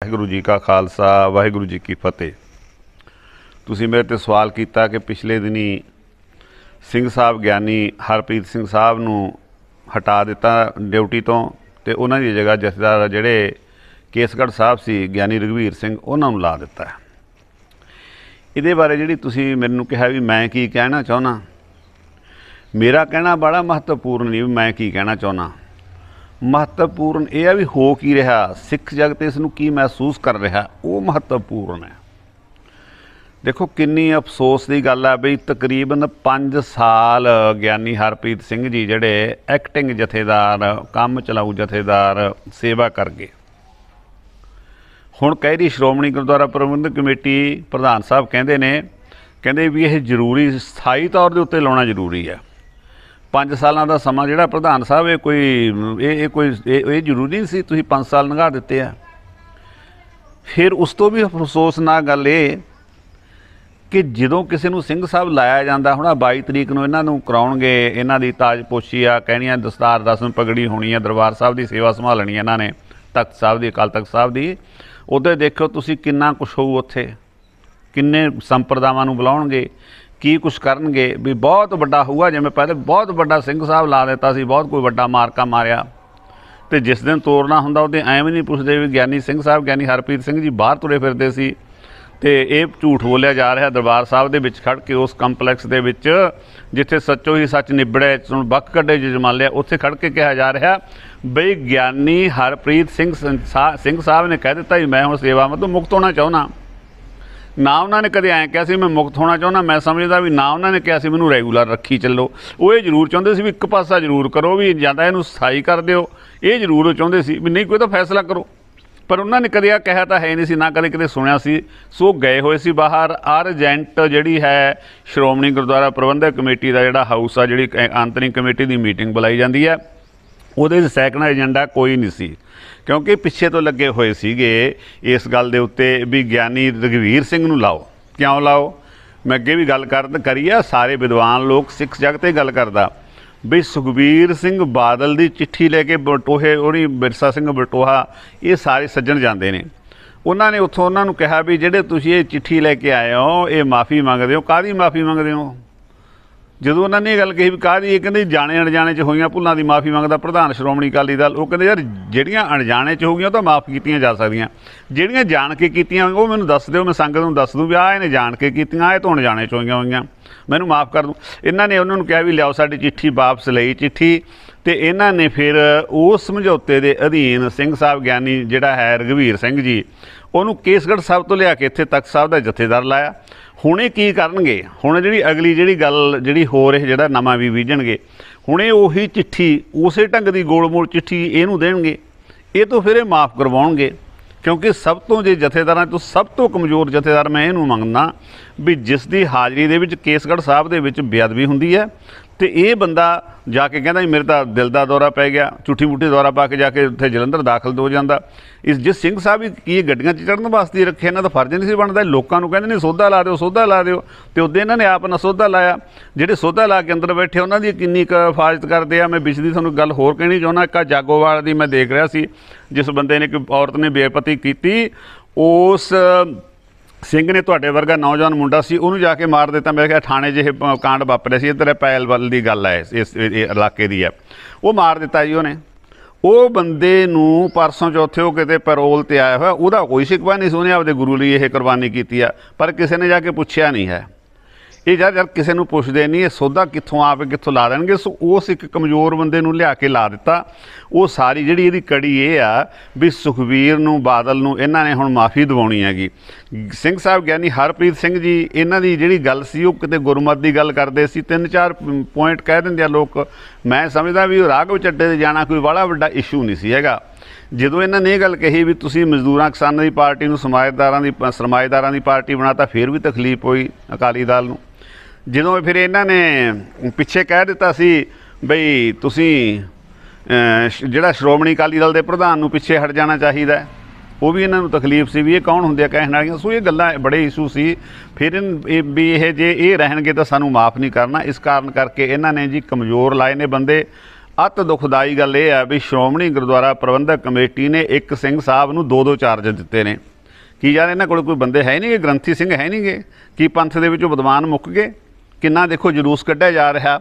वाहिगुरू जी का खालसा वाहिगुरू जी की फतेह। तुसीं मेरे ते सवाल किया कि पिछले दिनी सिंह साहब ज्ञानी हरप्रीत सिंह साहब नूं हटा दिता ड्यूटी तो ते उन्हां दी जगह जथेदार जिहड़े केसगढ़ साहब सी ज्ञानी रघुवीर सिंह उन्हां नूं ला दिता। इहदे बारे जिहड़ी तुसीं मैनूं कहा भी मैं की कहना चाहुंदा, मेरा कहना बड़ा महत्वपूर्ण नहीं भी मैं की कहना चाहुंदा। महत्वपूर्ण यह है भी हो की रहा, सिख जगत इसनूं की महसूस कर रहा, वो महत्वपूर्ण है। देखो किन्नी अफसोस की गल है बई तकरीबन 5 साल ज्ञानी हरप्रीत सिंह जी जिहड़े एक्टिंग जथेदार काम चलाऊ जथेदार सेवा कर गए। हुण कह रही श्रोमणी गुरुद्वारा प्रबंधक कमेटी प्रधान साहब कहते भी यह जरूरी स्थाई तौर के उत्ते लाउणा जरूरी है। 5 सालों का समा जिहड़ा प्रधान साहब ये कोई जरूरी नहीं सी, तुसीं 5 साल लंघा दिते आ। फिर उस तो भी अफसोसनाक गल ये कि जदों किसी नूं सिंह साहब लाया जाता, हुण 22 तरीक नूं इन्हां नूं कराउणगे, इन्हां दी ताजपोशी आ, कहणियां दस्तार रस्म पगड़ी होनी है, दरबार साहब की सेवा संभालनी है इन्हां ने, तख्त साहब की अकाल तख्त साहब की। उधर देखो तुसीं किन्ना कुछ होऊ, उत्थे किन्ने संप्रदावां नूं बुलाउणगे, की कुछ करनगे, भी बहुत वड्डा होऊगा। जिवें पहले बहुत वड्डा सिंह साहब ला दिता सी, बहुत कोई वड्डा मारका मारिया, तो जिस दिन तोड़ना हुंदा उहदे एवं नहीं पुछदे भी ज्ञानी सिंह साहब ज्ञानी हरप्रीत सिंह जी बाहर तुरे फिरदे सी। तो ये झूठ बोलिया जा रहा दरबार साहब के विच खड़ के, उस कंपलैक्स के विच जिथे सच्चो ही सच निबड़े बक कड्डे जमालिया, उत्थे खड़ के कहा जा रहा बई ज्ञानी हरप्रीत सिंह साहब ने कह दिता भी मैं हुण सेवा मतलब मुक्त होना चाहुंदा। ना उन्होंने कदे ऐ कहा मैं मुक्त होना चाहुंदा, मैं समझदा भी ना उन्होंने कहा मैनूं रैगूलर रखी चलो। वो ये जरूर चाहुंदे सी भी एक पासा जरूर करो, भी जां तां इहनूं स्थाई कर दिओ, ये जरूर चाहुंदे सी भी नहीं कोई तो फैसला करो। पर उन्होंने कदे आ कहा तो है नहीं सी, ना कदे किते सुनिया सी। सो गए हुए सी बाहर। अर्जेंट जिहड़ी है श्रोमणी गुरुद्वारा प्रबंधक कमेटी का जिहड़ा हाउस आ, जिहड़ी आंतरिक कमेटी की मीटिंग बुलाई जाती है, उहदे सैकड़ा एजेंडा कोई नहीं सी, क्योंकि पिछे तो लगे हुए सीगे इस गल दे उत्ते भी ज्ञानी रघुवीर सिंह नूं लाओ। क्यों लाओ? मैं अगे भी गल करी है, सारे विद्वान लोग सिख जगत ही गल करदा भी सुखबीर सिंह बादल की चिट्ठी लैके बटोहे उहदी बिरसा सिंह बटोहा ये सारे सज्जन जाते हैं। उन्होंने उत्थों उन्होंने कहा भी जिहड़े तुसीं ये चिट्ठी लैके आए हो ये माफ़ी मंगदे हो, काहदी माफ़ी मंगदे हो? ਜਦੋਂ ਉਹਨਾਂ ਨੇ ਇਹ ਗੱਲ ਕਹੀ ਵੀ ਕਾਹਦੀ, ਇਹ ਕਹਿੰਦੇ ਜਾਣੇ ਅਣਜਾਣੇ 'ਚ ਹੋਈਆਂ ਭੁੱਲਾਂ ਦੀ ਮਾफ़ੀ ਮੰਗਦਾ ਪ੍ਰਧਾਨ ਸ਼੍ਰੋਮਣੀ ਅਕਾਲੀ ਦਲ। ਉਹ ਕਹਿੰਦੇ ਯਾਰ ਜਿਹੜੀਆਂ ਅਣਜਾਣੇ 'ਚ ਹੋ ਗਈਆਂ ਉਹ ਤਾਂ ਮਾफ़ ਕੀਤੀਆਂ ਜਾ ਸਕਦੀਆਂ, ਜਿਹੜੀਆਂ ਜਾਣ ਕੇ ਕੀਤੀਆਂ ਉਹ ਮੈਨੂੰ ਦੱਸ ਦਿਓ, ਮੈਂ ਸੰਗਤ ਨੂੰ ਦੱਸ ਦੂੰ ਵੀ ਆਹ ਇਹਨੇ ਜਾਣ ਕੇ ਕੀਤੀਆਂ, ਇਹ ਤੋਂ ਅਣਜਾਣੇ 'ਚ ਹੋਈਆਂ ਮੈਨੂੰ ਮਾफ़ ਕਰ ਦੂੰ। ਇਹਨਾਂ ਨੇ ਉਹਨਾਂ ਨੂੰ ਕਿਹਾ ਵੀ ਲਿਆਓ ਸਾਡੀ ਚਿੱਠੀ ਵਾਪਸ ਲਈ चिट्ठी, तो इन्होंने फिर उस समझौते के अधीन सिंह साहब ज्ञानी जिहड़ा है रघुवीर सिंह जी उन्होंने केसगढ़ साहब तो लिया के इत्थे तख्त साहब का जथेदार लाया। हुणे की करनगे, हुण जिहड़ी अगली जिहड़ी गल जिहड़ी हो रही जिहड़ा नवां भी बीजणगे, हुणे उही चिट्ठी उसे ढंग की गोलमोल चिट्ठी इहनूं देणगे, ये तो फिर माफ़ करवाउणगे। क्योंकि सब तो जे जथेदारां तो सब तो कमज़ोर जथेदार मैं इहनूं मंगदा भी जिस दी हाज़री दे विच केसगढ़ साहब दे विच बेअदबी हुंदी है, तो ये बंदा जाके कहता मेरे तो दिल का दौरा पै गया, झूठी मूठी दौरा पा के जाके उत्थे जलंधर दाखल हो जाता। इस जिस सिंह साहब की गड्डियां चढ़न वास्ते रखे, इन्हां दा फर्ज नहीं सी बनता। लोगों को कहते नहीं सोधा ला दो, सोधा ला दो, तो उदे इन्होंने आप ना सोधा लाया। जिहड़े सोधा ला के अंदर बैठे उन्हों की किन्नी हिफाजत करते हैं। मैं पिछली तुहानूं गल होर कहनी चाहुंदा, एक जागोवाल की मैं देख रहा सी, जिस बंदे ने एक औरत ने बेपती की, उस सिंह ने तुहाडे वर्गा नौजवान मुंडा सी उन्होंने जाके मार दिता। मेरे ख्याल थाने जिह कांड वापरिया सी, इधर पैल वाल की गल है, इस इलाके की है, वो मार दिता जी उन्हें। वो बंदे नूं परसों चौथे वो किते पैरोल ते आया हुआ, उहदा कोई शिकवा नहीं सी, उन्हें आपदे गुरु लई यह कुरबानी की है, पर किसी ने जाके पूछया नहीं है। ये यार किसी को पुछते नहीं, ये सौदा कितों आप कितों ला देंगे। सो उस एक कमज़ोर बंदे नूं लिया के ला दिता। वो सारी जिहड़ी इहदी कड़ी ये आ भी सुखबीर नूं बादल नूं इन्हां ने हुण माफ़ी दिवाउणी हैगी। सिंह साहब ज्ञानी हरप्रीत सिंह जी इन्हां दी जिहड़ी गल सी वो किते गुरमत की गल करदे सी, 3-4 पॉइंट कह दिंदे आ लोग। मैं समझदा भी राघव चड्डे ते जाना कोई बड़ा वड्डा इशू नहीं सी हैगा। ਜਦੋਂ ਇਹਨਾਂ ने गल कही भी तुसीं मजदूरां किसानां की पार्टी नूं सरमाएदारां दी पार्टी बनाता, फिर भी तकलीफ हुई अकाली दल नूं। ਜਦੋਂ फिर इन्हां ने पिछे कह दिता सी बई तुसीं जिहड़ा श्रोमणी अकाली दल के प्रधान नूं पिछे हट जाना चाहिए, वो भी इन्हां नूं तकलीफ सी भी ये कौन हुंदे कहण वालियां। सो ये गल्लां बड़े इशू सी। फिर भी ये जे ये रहणगे तो सानूं माफ़ नहीं करना, इस कारण करके इन्हां ने जी कमज़ोर लाए ने बंदे। अत दुखदाई गल ये है भी श्रोमणी गुरुद्वारा प्रबंधक कमेटी ने एक सिंह साहब नूं 2-2 चार्ज दिते ने। कि यार इन्हां कोल कोई बंदे है नहीं गे, ग्रंथी सिंह है नहीं गे कि पंथ दे विचों विद्वान मुक गए। किन्ना देखो जलूस कढ़िया जा रहा।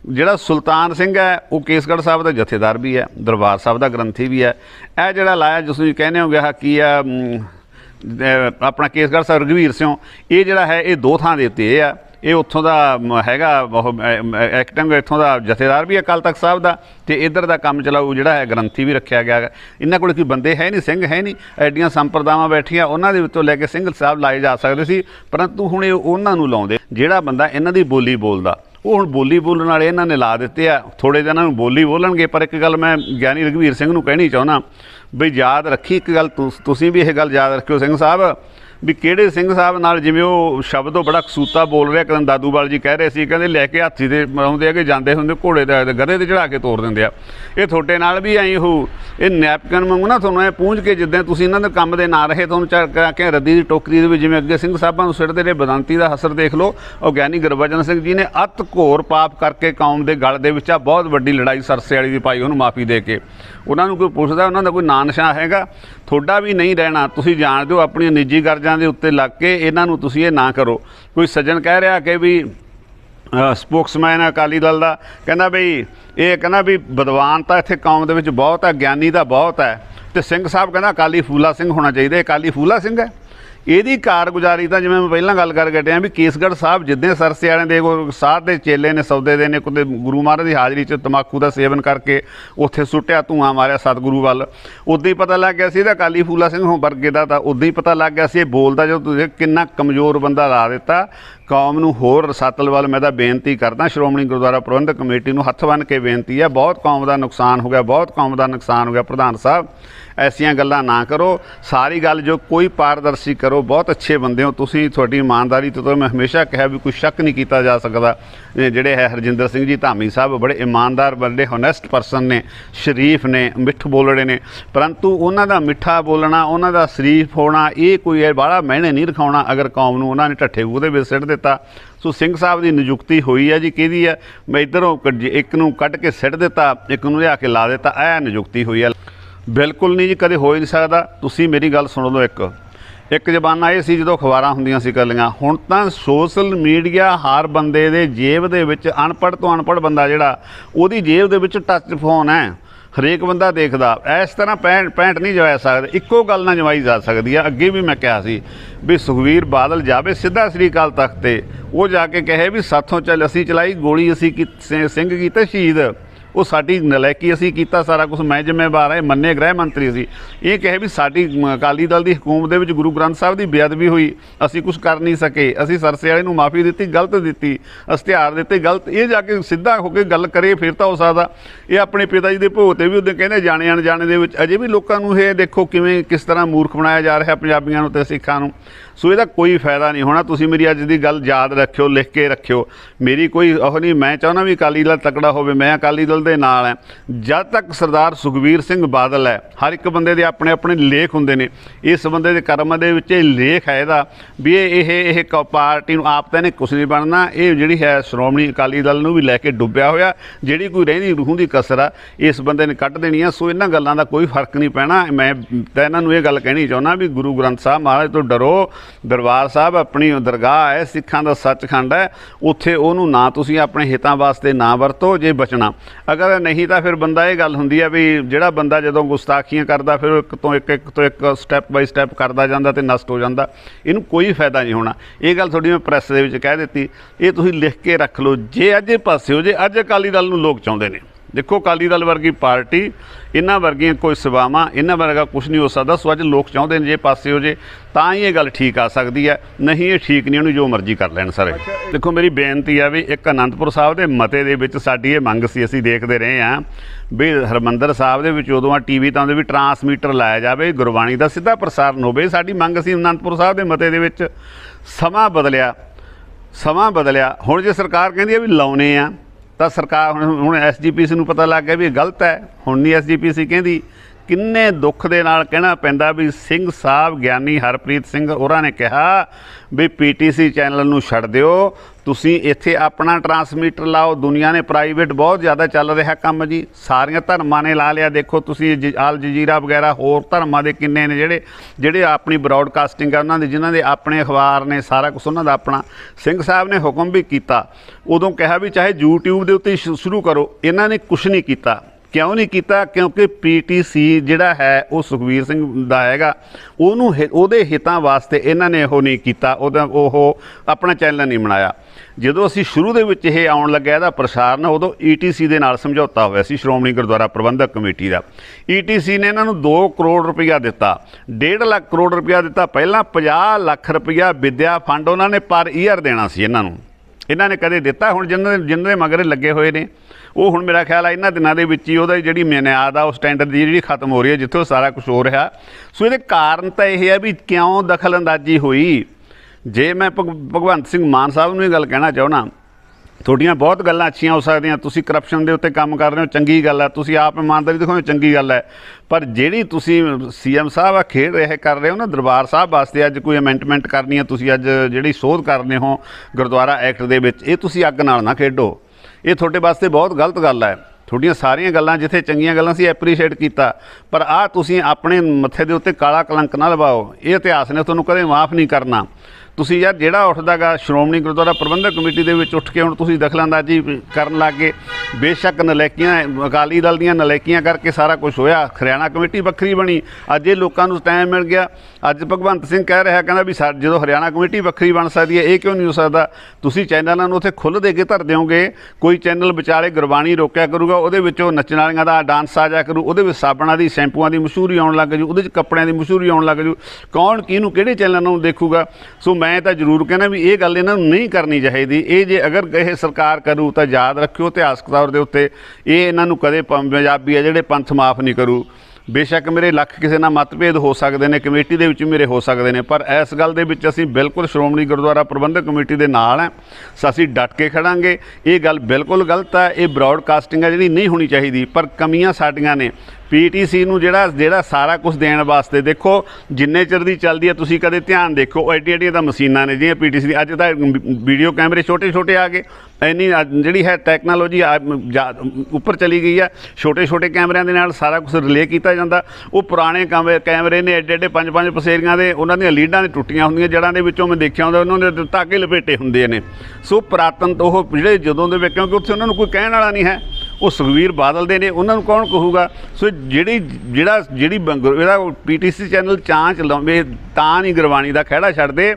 जिहड़ा सुल्तान सिंह है वो केसगढ़ साहब का जथेदार भी है, दरबार साहब का ग्रंथी भी है। यह जिहड़ा लाया जिस कहने हो गया कि अपना केसगढ़ साहब रघुवीर सिंह, ये जिहड़ा है ये 2 थां दे उत्ते ये ये उत्थों का हैगा एक्टिंग इत्थों का जथेदार भी है अकाल तख्त साहब का, तो इधर का काम चलाऊ जिहड़ा है ग्रंथी भी रखा गया। इन्हां कोल कोई बंदे है नहीं, सिंह है नहीं, एडियां संप्रदावां बैठियां उन्हां दे विचों लैके सिंह साहब लाए जा सकते सी, परंतु हुण ये उन्हां नूं लाउंदे। जिहड़ा बंदा इन्हां दी बोली बोलदा वो हुण बोली बोलण वाले इन्हां ने ला दित्ते आ, थोड़े दिनां नूं बोली बोलणगे। पर एक गल मैं ज्ञानी रघुवीर सिंह नूं कहणी चाहुंदा भी याद रखी एक गल, तुसीं भी यह गल याद रखिओ सिंह साहब भी किहड़े सिंह साहब नाल जिवें वो शब्द वो बड़ा कसूता बोल रहा। कदम दादूवाल जी कह रहे सी, कहंदे लैके हाथी ते आउंदे आ कि जांदे हुंदे घोड़े ते गधे ते चढ़ा के तोड़ दिंदे आ। ये थोड़े नाल भी आई हो ये नैपकिन वांगू ना तुहानूं ऐ पूंझ के जिद्दां तुसीं इन्हां दे काम दे ना रहे तुहानूं के रद्दी दी टोकरी दे विच जिवें अगे सिंह साहबां नूं सिੱਟਦੇ रहे। बदंती दा हसर देख लो, और ज्ञानी गुरबचन सिंह जी ने अत घोर पाप करके कौम दे गल दे विच बहुत वड्डी लड़ाई सरसे वाली दी पाई, उहनूं माफ़ी दे के। उन्हां नूं कोई पुछदा उन्हां दा कोई ਨਾਂ ਨਿਸ਼ਾਨ हैगा, थोड़ा भी नहीं रहना। तुसीं जाणदे हो अपनी निजी गरजां दे उत्ते लग के इन्हां नूं तुसीं ये ना करो। कोई सज्जन कह रहा कि भी स्पोक्समैन अकाली दल का कहना बई ये कहना भी विद्वान तो इत्थे कौम दे विच बहुत है, ज्ञानी तो बहुत है, तो सिंह साहब कहना अकाली फूला सिंह होना चाहिए। अकाली फूला सिंह है ਇਹਦੀ कारगुजारी तो जिवें मैं ਪਹਿਲਾਂ गल कर हटिया भी केसगढ़ साहब जिद्दां सरसे वाले दे साध दे चेले ने सौदे दे ने कुते गुरु महाराज की हाज़री च तंबाकू का सेवन करके उत्थे सुट्टिया धुआं मारिया सतगुरु वाल, उद्दां ही पता लग गया सी इहदा अकाली फूला सिंह वर्गे दा, उद्दां ही पता लग गया सी बोलदा जो तुसीं किन्ना कमज़ोर बंदा ला दिता। कौम नूं होर सतल वाल मैं तां बेनती करदा, श्रोमणी गुरुद्वारा प्रबंधक कमेटी नूं हत्थ बन के बेनती है, बहुत कौम का नुकसान हो गया, बहुत कौम का नुकसान हो गया। प्रधान साहब ऐसियां गल्लां ना करो, सारी गल जो कोई पारदर्शी करो। बहुत अच्छे बंदे हो तुसीं, तुहाडी ईमानदारी तो मैं हमेशा कहा भी कोई शक नहीं किया जा सकता। जिहड़े है हरजिंदर सिंह जी धामी साहब बड़े ईमानदार बंदे, होनैसट परसन ने, शरीफ ने, मिठ बोलड़े ने, परंतु उन्हां दा मिठा बोलना, उन्हां दा शरीफ होना ये कोई बाहला महने नहीं रखाउणा अगर कौम नूं उन्हां ने ढट्ठे खूह दे विच सिੱਟ दिता। सो सिंह साहब की नियुक्ति हुई है जी, किहदी है मैं इधरों एक नूं कढ़ के सिੱਟ दिता, एक नूं लिया के ला दिता, यह नियुक्ति हुई है। बिल्कुल नहीं जी, कदे हो ही नहीं सकता। तुसीं मेरी गल सुन लो, एक जमाना ये सी जदों अखबारां हुंदियां सी कल्लियां, हुण तां सोशल मीडिया हर बंदे दे जेब दे विच, अनपढ़ तो अनपढ़ बंदा जिहड़ा ओहदी जेब दे विच टच फोन है, हरेक बंदा देखदा। इस तरह पैंट नहीं जवा सकदे, इक्को गल ना जमाई जा सकदी है। अगे भी मैं कहा सी भी सुखबीर बादल जावे सीधा श्री अकाल तख्त ते, वो जाके कहे भी साथों चल असी चलाई गोली, असी सिंह कीते शहीद, वो साडी नलैकी असी कीता सारा कुछ, मैं जिम्मेवार है, मन्ने गृह मंत्री सी। ये कहे भी साडी अकाली दल की हुकूमत दे विच गुरु ग्रंथ साहब की बेअदबी हुई, असी कुछ कर नहीं सके, असी सरसे वाले नूं माफ़ी दी गलत दी, इश्तिहार दिते गलत। ये जाके सीधा होकर गल करे फिर तो हो सकता। ये अपने पिता जी के भोग ते भी उदे कहंदे जाने अनजाने दे विच अजे भी लोकां नूं ये देखो किवें किस तरह मूर्ख बनाया जा रहा पंजाबियां नूं ते सिखां नूं। सो इसदा कोई फायदा नहीं होना। तुसीं मेरी अज दी गल याद रखिओ, लिख के रखिओ। मेरी कोई ओह नहीं, मैं चाहुंदा भी अकाली दल तकड़ा होवे, मैं अकाली दल दे नाल है। जद तक सरदार सुखबीर सिंह बादल है, हर एक बंदे दे अपने अपने लेख हुंदे ने, इस बंदे दे कर्म दे विच लेख है इहदा भी ये पार्टी नूं आप तां इहने कुछ नहीं बनना। ये जिहड़ी है श्रोमणी अकाली दल नूं भी लैके डुब्बिया होया, जिहड़ी कोई रहिंदी रूह दी कसर आ इस बंदे ने कढ़ देनी है। सो इन्हां गल्लां दा कोई फर्क नहीं पैना। मैं तां इन्हां नूं ये गल कहनी चाहुंदा भी गुरु ग्रंथ साहब महाराज तो डरो। दरबार साहब अपनी दरगाह है, सिखां दा सचखंड है, उत्थे ओनू ना तुसीं अपने हितां वास्ते ना वरतो जे बचना। अगर नहीं तो फिर बंदा ये गल हुंदी है भी जिहड़ा बंदा जदों गुस्ताखियां करदा फिर एक तो एक स्टैप बाई स्टैप करदा जांदा ते नष्ट हो जांदा, इहनूं कोई फायदा नहीं होना। ये गल थोड़ी मैं प्रैस दे विच कह दित्ती, ये तुसीं लिख के रख लो। जे अज पासे हो जे अज अकाली दल नूं लोक चाहुंदे ने, देखो अकाली दल वर्गी पार्टी, इन्हां वर्गियां कोई सेवावां, इन्हां वर्गा कुछ नहीं हो सकता। सो अज लोग चाहुंदे ने जे पासे हो जे तां ही ये गल ठीक आ सकती है, नहीं ये ठीक नहीं, उन्हें जो मर्जी कर लैण सारे। देखो मेरी बेनती है भी एक आनंदपुर साहब के मते दे विच साडी ये मंग सी, असीं देखदे रहे हां भी हरमंदर साहब दे विच उदों टीवी तां भी ट्रांसमीटर लाया जावे, गुरबाणी दा सीधा प्रसारण होवे। साडी मंग सी आनंदपुर साहब के मते दे विच। समां बदलिया हुण जे सरकार कहंदी है भी लाउने आ तो सरकार हुण SGPC नूं पता लग गया भी गलत है। हुण नहीं SGPC कहती किन्ने दुख दे नाल कहना पैंदा भी सिंह साहब ਗਿਆਨੀ हरप्रीत सिंह होरां ने कहा भी PTC चैनल नूं छड्ड दिओ, तुसीं इत्थे अपना ट्रांसमीटर लाओ। दुनिया ने प्राइवेट बहुत ज़्यादा चल रहा काम जी, सारियां धर्मां ने ला लिया। देखो तुसीं अल जजीरा वगैरह होर धर्मां दे किन्ने ने ਜਿਹੜੇ अपनी ब्रॉडकास्टिंग है उन्होंने, जिन्हों के अपने अखबार ने, सारा कुछ उन्होंने अपना। सिंह साहब ने हुक्म भी किया, उदों कहा भी चाहे YouTube के उत्ते शुरू करो, इन्होंने कुछ नहीं किया। क्यों नहीं किया? क्योंकि PTC जिहड़ा है वो सुखबीर सिंह दा हैगा, ਉਹਦੇ हितां वास्ते इन्होंने वो नहीं किया, वो अपना चैनल नहीं बनाया। ਜਦੋਂ ਅਸੀਂ ਸ਼ੁਰੂ ਦੇ ਵਿੱਚ ਇਹ ਆਉਣ ਲੱਗਿਆ ਇਹਦਾ ਪ੍ਰਸਾਰਨ, ਉਦੋਂ ETC ਦੇ ਨਾਲ ਸਮਝੌਤਾ ਹੋਇਆ ਸੀ, ਸ਼੍ਰੋਮਣੀ ਗੁਰਦੁਆਰਾ ਪ੍ਰਬੰਧਕ ਕਮੇਟੀ ਦਾ। ETC ਨੇ ਇਹਨਾਂ ਨੂੰ 2 ਕਰੋੜ ਰੁਪਈਆ ਦਿੱਤਾ, 1.5 ਲੱਖ ਕਰੋੜ ਰੁਪਈਆ ਦਿੱਤਾ ਪਹਿਲਾਂ, 50 ਲੱਖ ਰੁਪਈਆ ਵਿਦਿਆ ਫੰਡ ਉਹਨਾਂ ਨੇ ਪਰ ਈਅਰ ਦੇਣਾ ਸੀ ਇਹਨਾਂ ਨੂੰ। ਇਹਨਾਂ ਨੇ ਕਦੇ ਦਿੱਤਾ? ਹੁਣ ਜਿਨ੍ਹਾਂ ਦੇ ਮਗਰ ਲੱਗੇ ਹੋਏ ਨੇ ਉਹ ਹੁਣ ਮੇਰਾ ਖਿਆਲ ਆ ਇਹਨਾਂ ਦਿਨਾਂ ਦੇ ਵਿੱਚ ਹੀ ਉਹਦਾ ਜਿਹੜੀ ਮਿਆਦ ਆ ਉਹ ਸਟੈਂਡਰਡ ਦੀ ਜਿਹੜੀ ਖਤਮ ਹੋ ਰਹੀ ਹੈ, ਜਿੱਥੋਂ ਸਾਰਾ ਕੁਝ ਹੋ ਰਿਹਾ। ਸੋ ਇਹਦੇ ਕਾਰਨ ਤਾਂ ਇਹ ਹੈ ਵੀ ਕਿਉਂ ਦਖਲ ਅੰਦਾਜ਼ੀ ਹੋਈ। ਜੇ मैं भगवंत सिंह मान साहब ਨੂੰ ਇਹ ਗੱਲ ਕਹਿਣਾ ਚਾਹੁੰਦਾ, ਤੁਹਾਡੀਆਂ ਬਹੁਤ ਗੱਲਾਂ ਅੱਛੀਆਂ ਹੋ ਸਕਦੀਆਂ, ਤੁਸੀਂ ਕਰਪਸ਼ਨ ਦੇ ਉੱਤੇ ਕੰਮ ਕਰ ਰਹੇ ਹੋ, ਚੰਗੀ ਗੱਲ ਹੈ, ਤੁਸੀਂ ਆਪ ਇਮਾਨਦਾਰੀ ਦਿਖਾਉਂਦੇ, ਚੰਗੀ ਗੱਲ ਹੈ। ਪਰ ਜਿਹੜੀ ਤੁਸੀਂ CM ਸਾਹਿਬ ਆ ਖੇਡ ਰਹੇ ਕਰ ਰਹੇ ਹੋ ਨਾ ਦਰਬਾਰ ਸਾਹਿਬ ਵਾਸਤੇ, ਅੱਜ ਕੋਈ ਅਮੈਂਡਮੈਂਟ ਕਰਨੀ ਹੈ, ਤੁਸੀਂ ਅੱਜ ਜਿਹੜੀ ਸੋਧ ਕਰਨੇ ਹੋ ਗੁਰਦੁਆਰਾ ਐਕਟ ਦੇ ਵਿੱਚ, ਇਹ ਤੁਸੀਂ ਅੱਗ ਨਾਲ ਨਾ ਖੇਡੋ। ਇਹ ਤੁਹਾਡੇ ਵਾਸਤੇ ਬਹੁਤ ਗਲਤ ਗੱਲ ਹੈ। ਤੁਹਾਡੀਆਂ ਸਾਰੀਆਂ ਗੱਲਾਂ ਜਿੱਥੇ ਚੰਗੀਆਂ ਗੱਲਾਂ ਸੀ ਐਪਰੀਸ਼ੀਏਟ ਕੀਤਾ, ਪਰ ਆਹ ਤੁਸੀਂ ਆਪਣੇ ਮੱਥੇ ਦੇ ਉੱਤੇ ਕਾਲਾ ਕਲੰਕ ਨਾ ਲਵਾਓ। ਇਹ ਇਤਿਹਾਸ ਨੇ ਤੁਹਾਨੂੰ ਕਦੇ ਮਾफ़ ਨਹੀਂ ਕਰਨਾ। ਤੁਸੀਂ ਯਾਰ ਜਿਹੜਾ ਉੱਠਦਾ ਗਾ ਸ਼੍ਰੋਮਣੀ ਗੁਰਦੁਆਰਾ ਪ੍ਰਬੰਧਕ ਕਮੇਟੀ ਦੇ ਵਿੱਚ ਉੱਠ ਕੇ ਹੁਣ ਤੁਸੀਂ ਦਖਲਅੰਦਾਜ਼ੀ ਕਰਨ ਲੱਗ ਗਏ। ਬੇਸ਼ੱਕ ਨਲੈਕੀਆਂ, ਅਕਾਲੀ ਦਲ ਦੀਆਂ ਨਲੈਕੀਆਂ ਕਰਕੇ ਸਾਰਾ ਕੁਝ ਹੋਇਆ, ਹਰਿਆਣਾ ਕਮੇਟੀ ਵੱਖਰੀ ਬਣੀ। ਅੱਜ ਇਹ ਲੋਕਾਂ ਨੂੰ ਟਾਈਮ ਮਿਲ ਗਿਆ। ਅੱਜ ਭਗਵੰਤ ਸਿੰਘ ਕਹਿ ਰਿਹਾ, ਕਹਿੰਦਾ ਵੀ ਜਦੋਂ ਹਰਿਆਣਾ ਕਮੇਟੀ ਵੱਖਰੀ ਬਣ ਸਕਦੀ ਹੈ, ਇਹ ਕਿਉਂ ਨਹੀਂ ਹੋ ਸਕਦਾ? ਤੁਸੀਂ ਚੈਨਲਾਂ ਨੂੰ ਉੱਥੇ ਖੁੱਲ੍ਹ ਦੇ ਕੇ ਧਰ ਦਿਓਗੇ। ਕੋਈ ਚੈਨਲ ਵਿਚਾਲੇ ਗੁਰਬਾਣੀ ਰੋਕਿਆ ਕਰੂਗਾ, ਉਹਦੇ ਵਿੱਚੋਂ ਨੱਚਣ ਵਾਲੀਆਂ ਦਾ ਡਾਂਸ ਆ ਜਾ ਕਰੂ, ਉਹਦੇ ਵਿੱਚ ਸਾਬਣਾਂ ਦੀ, ਸ਼ੈਂਪੂਆਂ ਦੀ ਮਸ਼ਹੂਰੀ ਆਉਣ ਲੱਗ ਜੂ, ਉਹਦੇ 'ਚ ਕੱਪੜਿਆਂ ਦੀ ਮਸ਼ਹੂਰੀ ਆਉਣ ਲੱਗ ਜੂ। ਕੌਣ ਕਿਹਨੂੰ ਕਿਹੜੇ ਚੈਨਲਾਂ ਨੂੰ ਦੇਖੂਗਾ? ਸੋ ਮੈਂ ਤਾਂ ਜ਼ਰੂਰ ਕਹਿੰਦਾ ਵੀ ਇਹ ਗੱਲ ਇਹਨਾਂ ਨੂੰ ਨਹੀਂ ਕਰਨੀ ਚਾਹੀਦੀ। ਇਹ ਜੇ ਅਗਰ ਇਹ ਸਰਕਾਰ ਕਰੂ ਤਾਂ ਯਾਦ ਰੱਖਿਓ ਇਤਿਹਾਸਕ ਤੌਰ ਦੇ ਉੱਤੇ ਇਹ ਇਹਨਾਂ ਨੂੰ ਕਦੇ ਪੰਜਾਬੀ ਆ ਜਿਹੜੇ ਪੰਥ ਮਾफ़ ਨਹੀਂ ਕਰੂ। बेशक मेरे लख किसी ना मतभेद हो सकते हैं, कमेटी दे विच मेरे हो सकते हैं, पर इस गल दे विच असीं बिल्कुल श्रोमणी गुरुद्वारा प्रबंधक कमेटी दे नाल हैं। असीं डट के खड़ांगे। ये गल बिल्कुल गलत है। ये ब्रॉडकास्टिंग है जिहड़ी नहीं होनी चाहिए, पर कमियां साडियां ने। PTC नूं जिहड़ा सारा कुछ देण वास्ते देखो जिन्ने चिर दी चलदी है, तुसीं कदे ध्यान देखो एड्डियां एड्डियां तां मशीनां ने जिहड़ियां PTC दी। अज तां वीडियो कैमरे छोटे छोटे आ गए, इन्नी जिहड़ी है टैक्नोलॉजी उपर चली गई है। छोटे छोटे कैमरिਆਂ ਦੇ ਨਾਲ सारा कुछ रिले किया जाता। वो पुराने कैमरे ने एड्डे एड्डे 5-5 पसेरियां दे, उन्हां ਦੀਆਂ लीडां दी टुੱਟੀਆਂ ਹੁੰਦੀਆਂ जड़ां ਦੇ ਵਿੱਚੋਂ मैं देखिਆ ਹੁੰਦਾ, उन्होंने ਦੇ धागे लपेटे ਹੁੰਦੇ ਨੇ। सो पुरातन तो ਉਹ ਜਿਹੜੇ ਜਦੋਂ ਦੇ ਵਿੱਚ, क्योंकि ਉੱਥੇ ਉਹਨਾਂ ਨੂੰ ਕੋਈ ਕਹਿਣ ਵਾਲਾ नहीं है, वो सुखबीर बादल ਦੇ ਨੇ, ਉਹਨਾਂ ਨੂੰ ਕੌਣ ਕਹੂਗਾ। सो ਜਿਹੜੀ PTC ਚੈਨਲ ਚਾਂਚ ਲਾਉਂਦੇ ਤਾਂ ਨਹੀਂ ਗੁਰਬਾਣੀ ਦਾ ਖਹਿੜਾ ਛੱਡਦੇ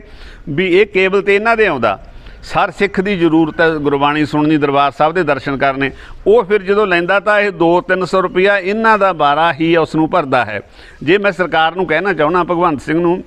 ਵੀ ਇਹ ਕੇਬਲ ਤੇ ਇਹਨਾਂ ਦੇ ਆਉਂਦਾ। सर सिख की जरूरत है गुरबाणी सुननी, दरबार साहब के दर्शन करने। वो फिर जो लैंदा तो यह 200-300 रुपया इन्हों का बारा ही उसनों भरदा है। जे मैं सरकार नूं कहना चाहुंदा भगवंत सिंह नूं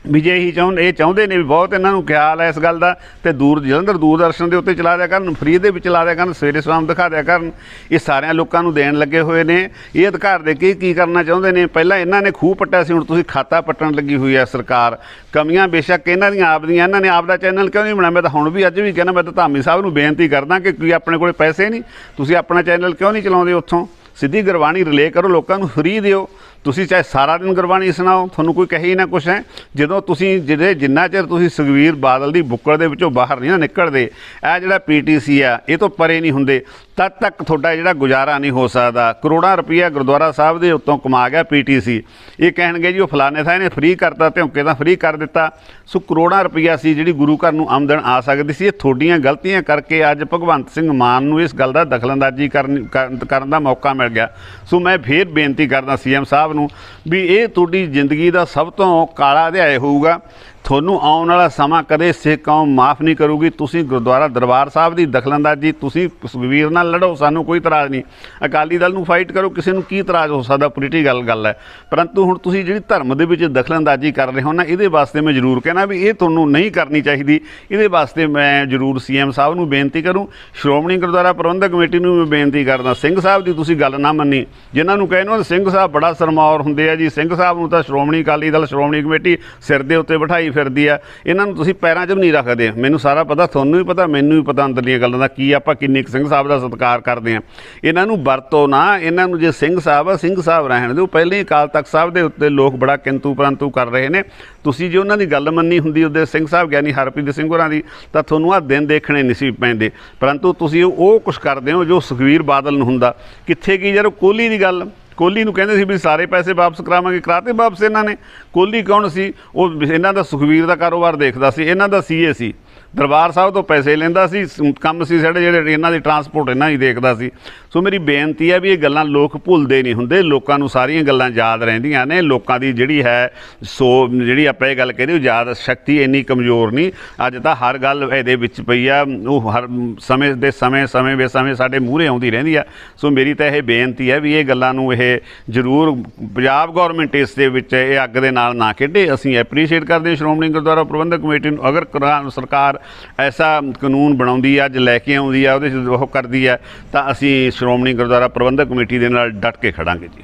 भी जे ही चाहुंदे ने भी बहुत इन्हों ख्याल है इस गल का, तो जलंधर दूरदर्शन के उत्ते चला दिया करन, फ्री दे विच चला दिया करन, सवेरे शाम दिखा दिया करन। ये सारे लोगों को देण लगे हुए ने। ये अधिकार दे के की करना चाहुंदे ने। पहला इन्होंने खूह पट्टिया सी, हुण तुसीं खाता पट्टण लगी हुई है सरकार। कमियां बेशक इन्हां दियां आपदियां, इन्होंने आपदा चैनल क्यों नहीं बनाया? मैं तो हुण भी अज भी कहना, मैं तो धामी साहब नूं बेनती करदा कि कोई अपने कोल पैसे नहीं, तुसीं अपना चैनल क्यों नहीं चलाउंदे? उत्थों सीधी गुरबाणी रिले करो, लोगों को फ्री दिओ। तुसीं चाहे सारा दिन गुरबाणी सुनाओ, तुहानूं कोई कहे ही ना कुछ है। जदों तुसीं जिन्ना चिर तुसीं सुखबीर बादल की बुक्कड़ दे विचों बाहर नहीं ना निकलदे, यह जिहड़ा PTC आ ये तो परे नहीं हुंदे, तद तक तुहाडा जिहड़ा गुजारा नहीं हो सकदा। करोड़ां रुपया गुरुद्वारा साहब दे उत्तों कमा गया PTC। ये कहणगे जी वो फलाने थां ने फ्री करता, ध्योके तां फ्री कर दिता। सो करोड़ां रुपया सी जिहड़ी गुरु घर नूं आमदन आ सकदी सी। ये तुहाडीआं गलतियां करके अज भगवंत सिंह मान नूं इस गल दा दखलअंदाजी करन दा मौका मिल गया। सो मैं फिर बेनती करदा CM साहब नूं भी ये तुहाडी जिंदगी का सब तो काला अध्याय होऊगा। ਤੁਹਾਨੂੰ आने वाला समा कदे सिख कौम माफ़ नहीं करूगी। तुसीं गुरुद्वारा दरबार साहब की दखलअंदाजी, तुसीं सुखबीर नाल लड़ो, सानू कोई इतराज़ नहीं। अकाली दल नूं फाइट करो, किसी नूं की इतराज़ हो सकता, पोलीटिकल गल है। परंतु हुण तुसीं जिहड़ी धर्म दे विच दखलअंदाजी कर रहे हो ना, इहदे वास्ते मैं जरूर कहना भी ये तुहानूं नहीं करनी चाहिए। इहदे वास्ते मैं जरूर CM साहब नूं बेनती करूँ, श्रोमणी गुरुद्वारा प्रबंधक कमेटी नूं मैं बेनती करदा। सिंह साहब की तुसीं गल ना मन्नी, जिन्हां नूं कहने हो सिंह साहब बड़ा सरमौर हुंदे आ जी, सिंह साहब नूं तां श्रोमणी अकाली दल श्रोमणी कमेटी सिर दे उत्ते बिठाई ਫਿਰਦੀ ਆ, ਇਹਨਾਂ ਨੂੰ ਤੁਸੀਂ ਪੈਰਾਂ 'ਚ ਵੀ ਨਹੀਂ ਰੱਖਦੇ। ਮੈਨੂੰ ਸਾਰਾ ਪਤਾ, ਤੁਹਾਨੂੰ ਵੀ ਪਤਾ, ਮੈਨੂੰ ਵੀ ਪਤਾ ਅੰਦਰਲੀਆਂ ਗੱਲਾਂ ਦਾ, ਕੀ ਆਪਾਂ ਕਿੰਨੀ ਕੁ ਸਿੰਘ ਸਾਹਿਬ ਦਾ ਸਤਿਕਾਰ ਕਰਦੇ ਹਾਂ। ਇਹਨਾਂ ਨੂੰ ਵਰਤੋ ਨਾ, ਇਹਨਾਂ ਨੂੰ ਜੇ ਸਿੰਘ ਸਾਹਿਬ ਆ, ਸਿੰਘ ਸਾਹਿਬ ਰਹਿਣ ਦਿਓ। ਪਹਿਲਾਂ ਹੀ ਅਕਾਲ ਤਖਤ ਸਾਹਿਬ ਦੇ ਉੱਤੇ ਲੋਕ ਬੜਾ ਕਿੰਤੂ ਪਰੰਤੂ ਕਰ ਰਹੇ ਨੇ। ਤੁਸੀਂ ਜੇ ਉਹਨਾਂ ਦੀ ਗੱਲ ਮੰਨੀ ਹੁੰਦੀ ਉਹਦੇ ਸਿੰਘ ਸਾਹਿਬ ਗਿਆਨੀ ਹਰਪ੍ਰੀਤ ਸਿੰਘ ਹੋਰਾਂ ਦੀ, ਤਾਂ ਤੁਹਾਨੂੰ ਆਹ ਦਿਨ ਦੇਖਣੇ ਨਹੀਂ ਸੀ ਪੈਂਦੇ। ਪਰੰਤੂ ਤੁਸੀਂ ਉਹ ਕੁਛ ਕਰਦੇ ਹੋ ਜੋ ਸੁਖਬੀਰ ਬਾਦਲ ਨੂੰ ਹੁੰਦਾ। ਕਿੱਥੇ ਕੀ ਯਾਰ ਕੋਹਲੀ ਦੀ ਗੱਲ, ਕੋਹਲੀ ਨੂੰ ਕਹਿੰਦੇ ਸੀ ਵੀ ਸਾਰੇ ਪੈਸੇ ਵਾਪਸ ਕਰਾਵਾਂਗੇ, ਕਰਾਤੇ ਵਾਪਸ ਇਹਨਾਂ ਨੇ। ਕੋਹਲੀ ਕੌਣ ਸੀ? ਉਹ ਇਹਨਾਂ ਦਾ ਸੁਖਬੀਰ ਦਾ ਕਾਰੋਬਾਰ ਦੇਖਦਾ ਸੀ, ਇਹਨਾਂ ਦਾ ਸੀਏ ਸੀ, ਦਰਬਾਰ ਸਾਹਿਬ ਤੋਂ ਪੈਸੇ ਲੈਂਦਾ ਸੀ, ਕੰਮ ਸੀ ਸਾਡੇ ਜਿਹੜੇ ਇਹਨਾਂ ਦੀ ਟਰਾਂਸਪੋਰਟ ਇਹਨਾਂ ਹੀ ਦੇਖਦਾ ਸੀ। ਸੋ ਮੇਰੀ ਬੇਨਤੀ ਹੈ ਵੀ ਇਹ ਗੱਲਾਂ ਲੋਕ ਭੁੱਲਦੇ ਨਹੀਂ ਹੁੰਦੇ, ਲੋਕਾਂ ਨੂੰ ਸਾਰੀਆਂ ਗੱਲਾਂ ਯਾਦ ਰਹਿੰਦੀਆਂ ਨੇ। ਲੋਕਾਂ ਦੀ ਜਿਹੜੀ ਹੈ ਜਿਹੜੀ ਆਪਾਂ ਇਹ ਗੱਲ ਕਹਿੰਦੇ ਯਾਦ ਸ਼ਕਤੀ ਇੰਨੀ ਕਮਜ਼ੋਰ ਨਹੀਂ। ਅੱਜ ਤਾਂ ਹਰ ਗੱਲ ਇਹਦੇ ਵਿੱਚ ਪਈ ਆ, ਉਹ ਹਰ ਸਮੇਂ ਦੇ ਸਮੇਂ ਬੇਸਮੇਂ ਸਾਡੇ ਮੂਹਰੇ ਆਉਂਦੀ ਰਹਿੰਦੀ ਆ। ਸੋ ਮੇਰੀ ਤਾਂ ਇਹ ਬੇਨਤੀ ਹੈ ਵੀ ਇਹ ਗੱਲਾਂ ਨੂੰ ਇਹ ਜ਼ਰੂਰ ਪੰਜਾਬ ਗੌਰਮੈਂਟ ਇਸ ਦੇ ਵਿੱਚ ਇਹ ਅੱਗ ਦੇ ਨਾਲ ਨਾ ਖੇਡੇ। ਅਸੀਂ ਐਪਰੀਸ਼ੀਏਟ ਕਰਦੇ ਹਾਂ ਸ਼੍ਰੋਮਣੀ ਗੁਰਦੁਆਰਾ ਪ੍ਰਬੰਧਕ ਕਮੇਟੀ ਨੂੰ। ਅਗਰ ਸਰਕਾਰ ਐਸਾ ਕਾਨੂੰਨ ਬਣਾਉਂਦੀ ਆ, ਅੱਜ ਲੈ ਕੇ ਆਉਂਦੀ ਆ, ਉਹਦੇ 'ਚ ਉਹ ਕਰਦੀ ਹੈ, ਤਾਂ ਅਸੀਂ ਸ਼੍ਰੋਮਣੀ ਗੁਰਦੁਆਰਾ ਪ੍ਰਬੰਧਕ ਕਮੇਟੀ ਦੇ ਨਾਲ ਡਟ ਕੇ ਖੜਾਂਗੇ ਜੀ।